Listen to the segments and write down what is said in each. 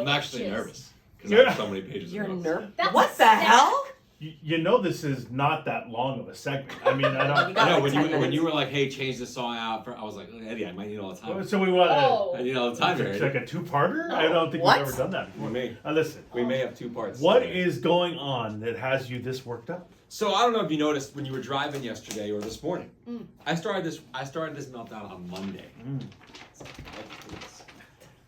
I'm actually nervous because I have so many pages. You're of notes. nervous. What the hell? You know this is not that long of a segment. I mean, I don't. I know when you were like, "Hey, change the song out," I was like, Eddie, I might need all the time. So we want I need all the time. It's like a two-parter. I don't think What? we've ever done that before. We may. Listen, We may have 2 parts. what is going on that has you this worked up? So I don't know if you noticed when you were driving yesterday or this morning. I started this meltdown on Monday.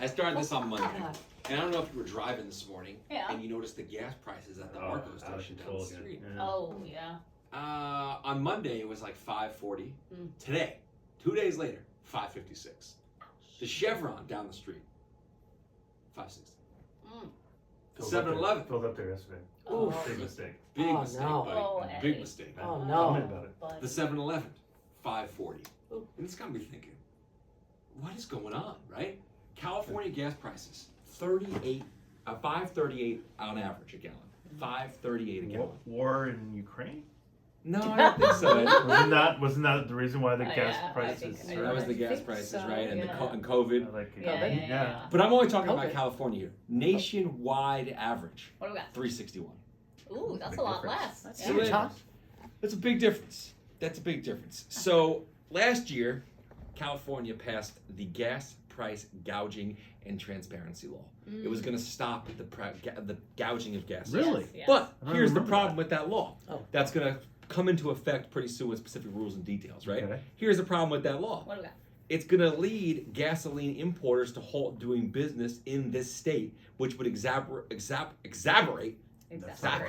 I started this on Monday. And I don't know if you were driving this morning and you noticed the gas prices at the Marco station down the street. Yeah. Oh, yeah. On Monday it was like $5.40. Today, 2 days later, $5.56. The Chevron down the street, $5.60. The 7-Eleven filled up there yesterday. Ooh. Big mistake. Big mistake, no. buddy. Oh, Big Eddie. mistake. Oh Tell me no. about it. The 7-Eleven, $5.40. Ooh. And it's got me thinking, what is going on, right? California gas prices, $5.38 on average a gallon. $5.38 a gallon. War in Ukraine? No, I don't think so. Wasn't that the reason why the gas Yeah, I prices? think- That was the I gas think prices, so, right? And yeah. and COVID. I like it. Yeah. But I'm only talking about Okay. California here. Nationwide average, What do we got? $3.61. Ooh, that's Big a lot difference. less. That's Yeah. huge, huh? That's a big difference. That's a big difference. So last year, California passed the gas price gouging and transparency law. It was going to stop the gouging of gas. Really? Yes. But I don't here's the remember problem that. with that law. Oh. That's going to come into effect pretty soon with specific rules and details, right? Okay. Here's the problem with that law. What do we got? It's going to lead gasoline importers to halt doing business in this state, which would exasperate Exactly. No, the that's not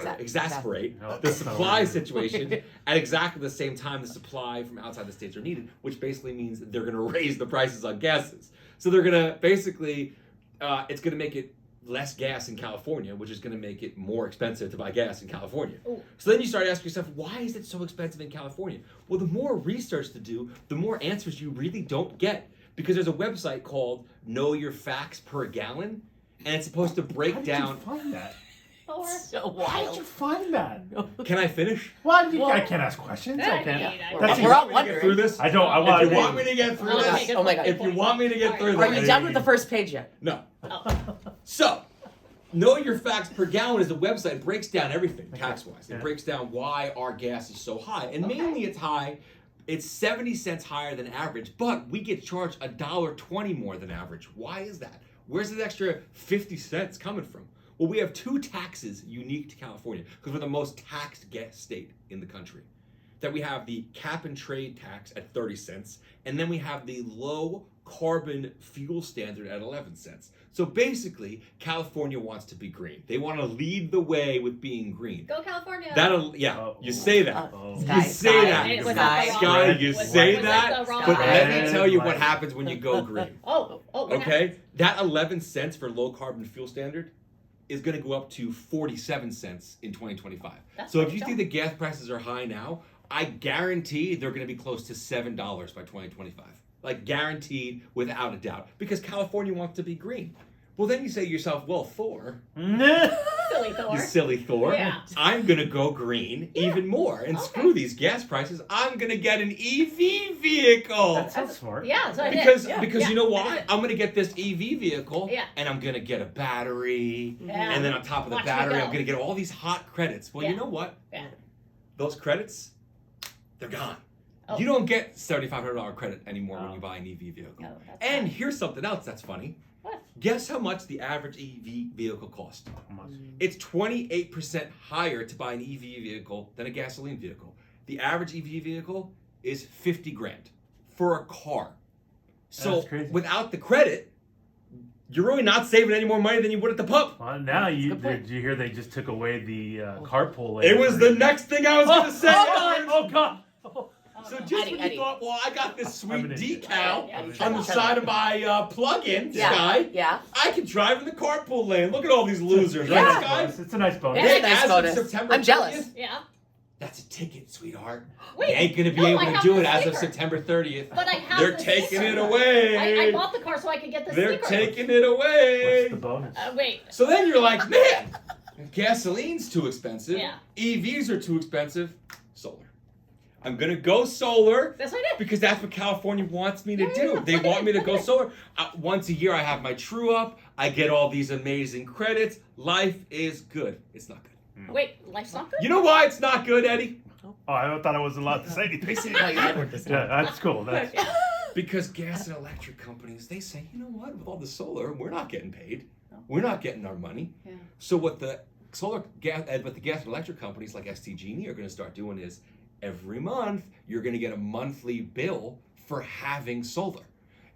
supply what it is. situation at exactly the same time the supply from outside the states are needed, which basically means that they're going to raise the prices on gases. So they're going to basically, it's going to make it less gas in California, which is going to make it more expensive to buy gas in California. Ooh. So then you start asking yourself, why is it so expensive in California? Well, the more research to do, the more answers you really don't get. Because there's a website called Know Your Facts Per Gallon, and it's supposed to break How did down. you find that? Thor. So How did wild. you find that? Can I finish? Well, Well, I can't ask questions. I can't. Yeah. That's We're easy. all Get wondering. through this? I don't. I want. If you want me to get through Oh, this, okay, Oh my God. if you want me to get through Are this, you done with the first page yet? no. Oh. So, Know Your Facts Per Gallon is a website. It breaks down everything tax-wise. It Yeah. breaks down why our gas is so high, and mainly it's high. It's 70 cents higher than average, but we get charged $1.20 more than average. Why is that? Where's the extra 50 cents coming from? Well, we have 2 taxes unique to California because we're the most taxed gas state in the country. That we have the cap and trade tax at 30 cents, and then we have the low carbon fuel standard at 11 cents. So basically, California wants to be green. They want to lead the way with being green. Go California. You say that. Oh. You say that. It was that the wrong Sky, one? you Was- say was that, the wrong but one? let me tell you what Right. happens when you go green. Oh, what Okay? happened? That 11 cents for low carbon fuel standard is going to go up to 47 cents in 2025. That's So if pretty you think the gas prices are high now, I guarantee they're going to be close to $7 by 2025. Like guaranteed without a doubt. Because California wants to be green. Well, then you say to yourself, well, Thor, Silly Thor. you silly Thor, Yeah. I'm going to go green even more. And Okay. screw these gas prices. I'm going to get an EV vehicle. That sounds smart. Yeah, that's what I did. Because Yeah. because Yeah. you know I why? did. I'm gonna get this EV vehicle, Yeah. and I'm gonna get a battery, Yeah. and then on top of the Watch me battery, go. I'm gonna get all these hot credits. Well, Yeah. you know what? Yeah. Those credits, they're gone. Oh. You don't get $7,500 credit anymore when Oh. you buy an EV vehicle. No, that's And bad. here's something else that's funny. What? Guess how much the average EV vehicle costs? How much? It's 28% higher to buy an EV vehicle than a gasoline vehicle. The average EV vehicle is 50 grand for a car. So That's crazy. without the credit, you're really not saving any more money than you would at the pump. Well, now Good point. did you hear they just took away the carpool lane? It was the next thing I was going to say. Oh God! Oh. So no. just Eddie, when you Eddie. thought, well, I got this I'm sweet an idiot. decal Yeah, on the side of my plug-in, Yeah. Sky, Yeah. I can drive in the carpool lane. Look at all these losers, Yeah. right, Sky? It's a nice bonus. It's a Then nice as bonus. of September I'm jealous. 30th, Yeah. that's a ticket, sweetheart. Wait, You ain't going to be no, able I to have do the it as of sticker. September 30th. But I have They're the taking sticker. it away. I bought the car so I could get the They're sticker. taking it away. What's the bonus? Wait. So then you're like, man, gasoline's too expensive. Yeah. EVs are too expensive. Solar. I'm going to go solar. That's what I did. Because that's what California wants me to Yeah, do. yeah, They look at want it, me to look go at it. solar. Once a year, I have my true up. I get all these amazing credits. Life is good. It's not good. Wait, life's not good? You know why it's not good, Eddie? Oh, I thought I wasn't allowed to say anything. No, you never did. Yeah, that's cool. That's, Because gas and electric companies, they say, you know what, with all the solar, we're not getting paid. We're not getting our money. Yeah. So what the gas and electric companies like SDG&E are going to start doing is every month you're going to get a monthly bill for having solar.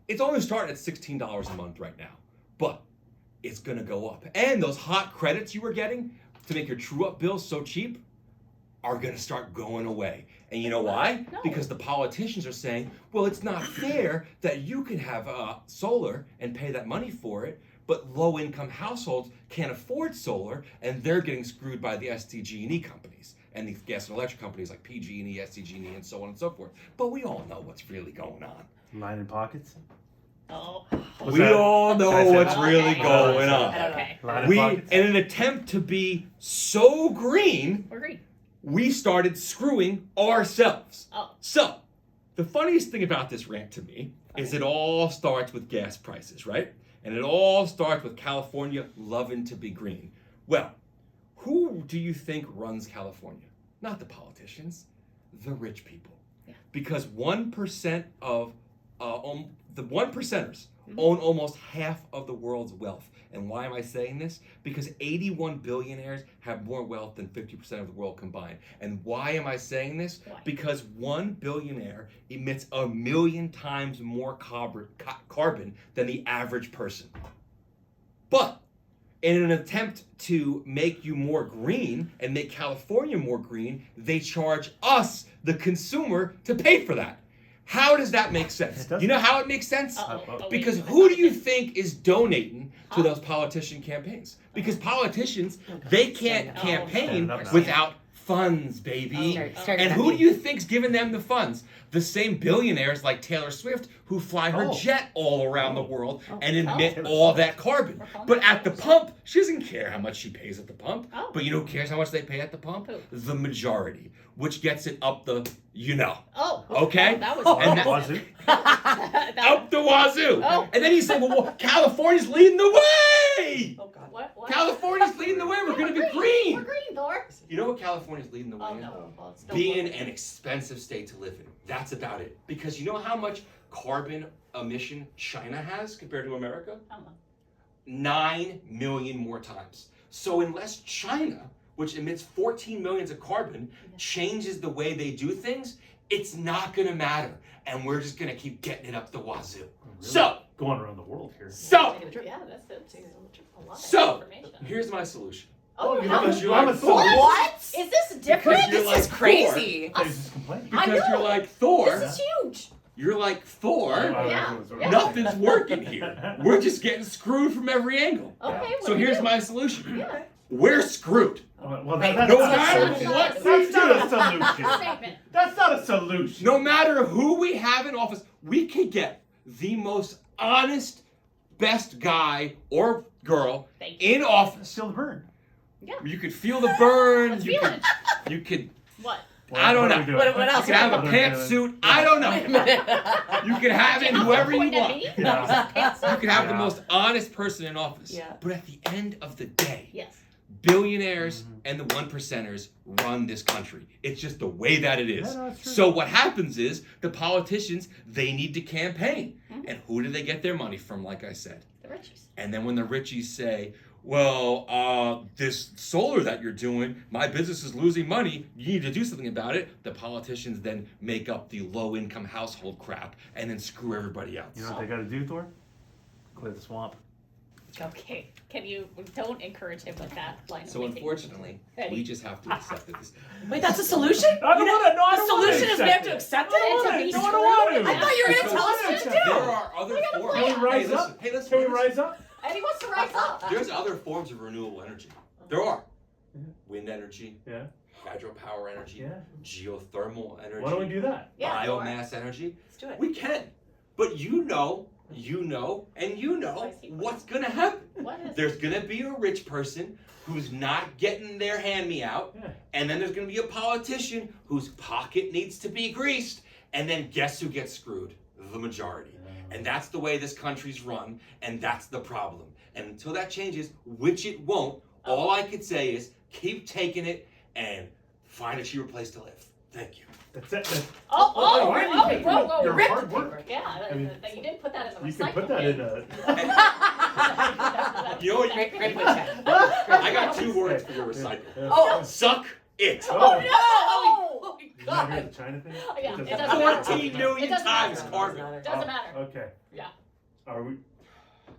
It's only starting at $16 a month right now, but it's going to go up. And those hot credits you were getting to make your true-up bills so cheap are going to start going away. And you know why? No. Because the politicians are saying, well, it's not fair that you can have solar and pay that money for it, but low-income households can't afford solar, and they're getting screwed by the SDG&E companies and the gas and electric companies like PG&E, SDG&E, and so on and so forth. But we all know what's really going on. line in pockets. Oh. What's We that? all Can I know say what's that? really Okay. going on. Okay. Line in We, pockets. in an attempt to be so green, Agreed. we started screwing ourselves. Oh. So, the funniest thing about this rant to me is it all starts with gas prices, right? And it all starts with California loving to be green. Well, who do you think runs California? Not the politicians, the rich people. Yeah. Because 1% of the 1%ers own almost half of the world's wealth. And why am I saying this? Because 81 billionaires have more wealth than 50% of the world combined. And why am I saying this? Why? Because one billionaire emits 1 million times more carbon than the average person. But in an attempt to make you more green and make California more green, they charge us, the consumer, to pay for that. How does that make sense? It doesn't. You know how it makes sense? Uh-oh. Because who do you think is donating to those politician campaigns? Because politicians, they can't Oh, campaign no. without funds, baby. Start And that who do meme. you think's giving them the funds? The same billionaires like Taylor Swift who fly her Oh. jet all around the world and Oh. emit all that carbon. We're calling But that at the Taylor pump, she doesn't care how much she pays at the pump. Oh. But you know who cares how much they pay at the pump? Who? The majority, which gets it up the, you know. Oh. Okay? Oh, that was And that- Was it? that Up the wazoo. Oh. And then he said, well, California's leading the way. Oh God. What? California's leading the way. We're going to be We're green. green, Thor. You know what California's leading the way Oh in? no. Well, it's still Being blue. an expensive state to live in. That's about it. Because you know how much carbon emission China has compared to America? How much? 9 million more times. So unless China, which emits 14 millions of carbon, changes the way they do things, it's not going to matter. And we're just going to keep getting it up the wazoo. So, Going around the world here. Yeah, that's it. A lot So, of information. here's my solution. Oh, you how- have a- you're have a like solution? Thor. What? Is this different? Because you're This like is crazy. I was just complaining. I Because know. you're like Thor. This is huge. You're like Thor. Yeah. Yeah. Nothing's working here. We're just getting screwed from every angle. Okay. what So do we here's do? my solution. Yeah. We're screwed. Well, Wait, that's No not a matter solution. what That's we not a do. solution. Statement. That's not a solution. No matter who we have in office, we could get the most honest, best guy or girl Thank you. in office. Still the burn. You could feel the burn. Let's You feel could. it. You could. What? I don't What are know. we doing? What You else? could have a What are we doing? pantsuit. I don't know. You could have it whoever you Point at want. me? Yeah. You could have the Yeah. most honest person in office. Yeah. But at the end of the day, Yes. billionaires and the 1%ers run this country. It's just the way that it is. Yeah, no, it's true. So what happens is the politicians, they need to campaign. Mhm. And who do they get their money from, like I said? The richies. And then when the richies say, well, this solar that you're doing, my business is losing money, you need to do something about it, the politicians then make up the low-income household crap and then screw everybody else. You know what they got to do, Thor? Clear the swamp. Okay. Can you don't encourage him with that line of So thinking. unfortunately, we just have to accept that this. Wait, that's a solution? I don't want to. No, I The don't want solution is we have to accept I don't it? want And to. to No, be I don't want screwed? to. I thought you were going to tell us what to There do. are other We gotta forms. play it. Can we rise Hey, listen, up? Hey, listen. Can we listen. rise up? And he wants to rise up. There's other forms of renewable energy. There are. Yeah. Wind energy, Yeah. hydropower energy, Yeah. geothermal energy, Why don't we do that? Yeah. biomass energy. Let's do it. We can. But you know, and you know what's going to happen. What is There's going to be a rich person who's not getting their hand-me-out, Yeah. and then there's going to be a politician whose pocket needs to be greased, and then guess who gets screwed? The majority. And that's the way this country's run, and that's the problem. And until that changes, which it won't, all I could say is keep taking it and find a cheaper place to live. Thank you. That's it. Whoa, why do you whoa, think whoa, whoa. your Rip hard the work? paper. Yeah, I mean, you didn't put that in the You recycle can put that in bin. a. You know what? Great wood check. I got 2 words for your recycle. Oh. Suck it. Oh, Oh Did you not hear the China thing? Yeah, Does it that doesn't matter? matter. 14 million It doesn't times matter. carbon. Doesn't matter. Okay. Yeah. Are we?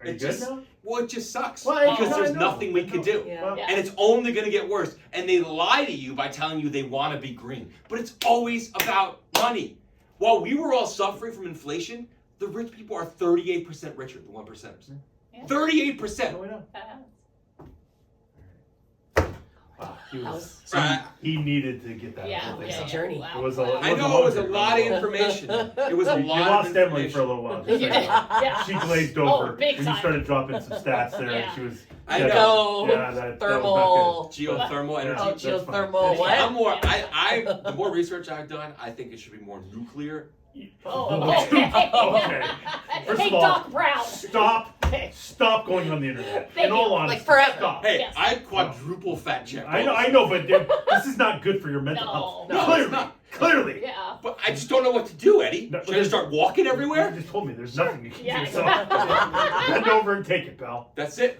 Are you It good just, now? well, it just sucks Well, because no, there's I know. nothing we could do. Yeah. Yeah. And it's only going to get worse. And they lie to you by telling you they want to be green. But it's always about money. While we were all suffering from inflation, the rich people are 38% richer than 1%ers. Yeah. 38%. No, we know. That happens. Wow, he That was. was- Right. He needed to get that. Yeah, whole thing It's a out. journey. It was a- Wow. I know it was a lot of information. It was a You lot lost of Emily information. for a little while. You just did. so you know. Yeah. She glazed Oh, over big when you time. started dropping some stats there. Yeah. She was. I yeah, know. Yeah, that was Thermal. Geothermal energy. Oh, That's fine. geothermal. That's What? I'm more. The more research I've done, I think it should be more nuclear. Oh, okay. Okay. First Hey, of all, Doc Brown. Stop going on the internet. Thank In all you. honesty, Like forever. stop. Hey, Yes. I quadruple fact checked. I know, but dude, this is not good for your mental No. health. No, Clearly, it's not. clearly. Yeah. But I just don't know what to do, Eddie. No, Should I just start walking You everywhere? just told me there's nothing you can Yeah, do. So exactly. bend over and take it, pal. That's it.